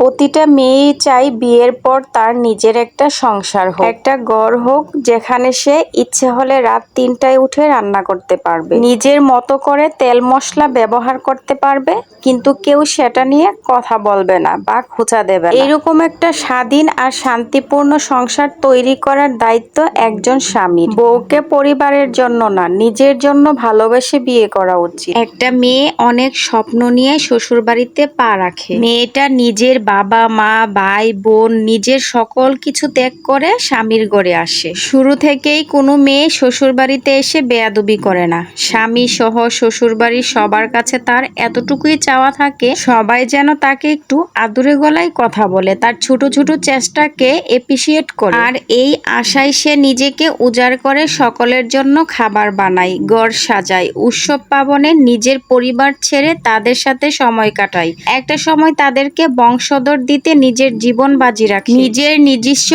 প্রতিটা মেয়েই চাই বিয়ের পর তার নিজের একটা সংসার হোক, একটা ঘর হোক, যেখানে সে ইচ্ছে হলে রাত 3টায় উঠে রান্না করতে পারবে, নিজের মতো করে তেল মশলা ব্যবহার করতে পারবে, কিন্তু কেউ সেটা নিয়ে কথা বলবে না বা খোঁচা দেবে না। এরকম একটা স্বাধীন আর শান্তিপূর্ণ সংসার তৈরি করার দায়িত্ব একজন স্বামীর। বউকে পরিবারের জন্য না, নিজের জন্য ভালোবেসে বিয়ে করা উচিত। একটা মেয়ে অনেক স্বপ্ন নিয়ে শ্বশুরবাড়িতে পা রাখে। মেয়েটা নিজের বাবা মা ভাই বোন নিজের সকল কিছু ত্যাগ করে স্বামীর ঘরে আসে। শুরু থেকেই কোনো মেয়ে শ্বশুরবাড়িতে এসে বেয়াদবি করে না। স্বামী সহ শ্বশুরবাড়ির সবার কাছে তার এতটুকুই চাওয়া থাকে, সবাই যেন তাকে একটু আদুরে গলায় কথা বলে, তার ছোট ছোট চেষ্টাকে এপ্রিসিয়েট করে। আর এই আশায় সে নিজেকে উজাড় করে, সকলের জন্য খাবার বানায়, ঘর সাজায়, উৎসব পার্বণে নিজের পরিবার ছেড়ে তাদের সাথে সময় কাটায়। একটা সময় তাদেরকে বংশধর দিতে নিজের জীবন বাজি রাখে। নিজের নিজস্ব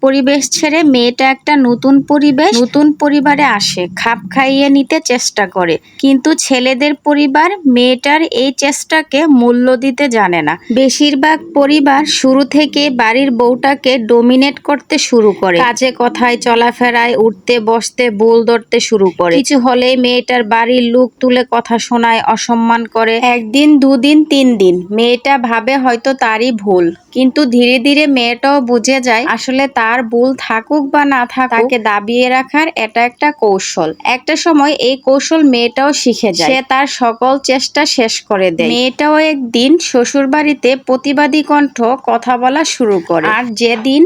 পরিবেশ ছেড়ে মেয়েটা একটা নতুন পরিবারে আসে, খাপ খাইয়ে নিতে চেষ্টা করে। কিন্তু ছেলেদের পরিবার মেয়েটার এই চেষ্টাকে মূল্য দিতে জানে না। বেশিরভাগ পরিবার শুরু থেকে বাড়ির বউটাকে ডমিনেট করতে শুরু করে, কাজে কথায় চলাফেরায় উঠতে বসতে ভুল ধরতে শুরু করে। কিছু হলেই মেয়েটার বাড়ির লোক তুলে কথা শোনায়, অসম্মান করে। একদিন, দুদিন, 3 দিন মেয়েটা ভাবে হয়তো তারই ভুল, কিন্তু ধীরে ধীরে মেয়েটাও বুঝে যায় আসলে তার ভুল থাকুক বা না থাকুক, তাকে দাবিয়ে রাখার এটা একটা কৌশল। একটা সময় এই কৌশল মেয়েটাও শিখে যায়, সে তার সকল চেষ্টা শেষ করে দেয়। মেয়েটাও একদিন শ্বশুরবাড়িতে প্রতিবাদী কণ্ঠ কথা বলা শুরু করে, আর যেদিন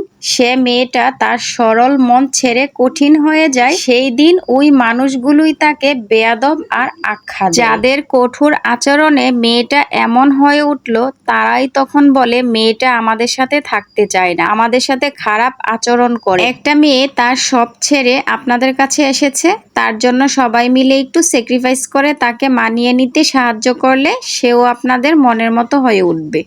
মেয়েটা তার সরল মন ছেড়ে কঠিন হয়ে যায়, সেই দিন ওই মানুষগুলোই তাকে বেয়াদব আর আখ্যা দেয়। যাদের কঠোর আচরণে মেয়েটা এমন হয়ে উঠল, তারাই তখন বলে মেয়েটা আমাদের সাথে থাকতে চায় না, আমাদের সাথে খারাপ আচরণ করে। একটা মেয়ে তার সব ছেড়ে আপনাদের কাছে এসেছে, তার জন্য সবাই মিলে একটু স্যাক্রিফাইস করে তাকে মানিয়ে নিতে সাহায্য করলে সেও আপনাদের মনের মতো হয়ে উঠবে।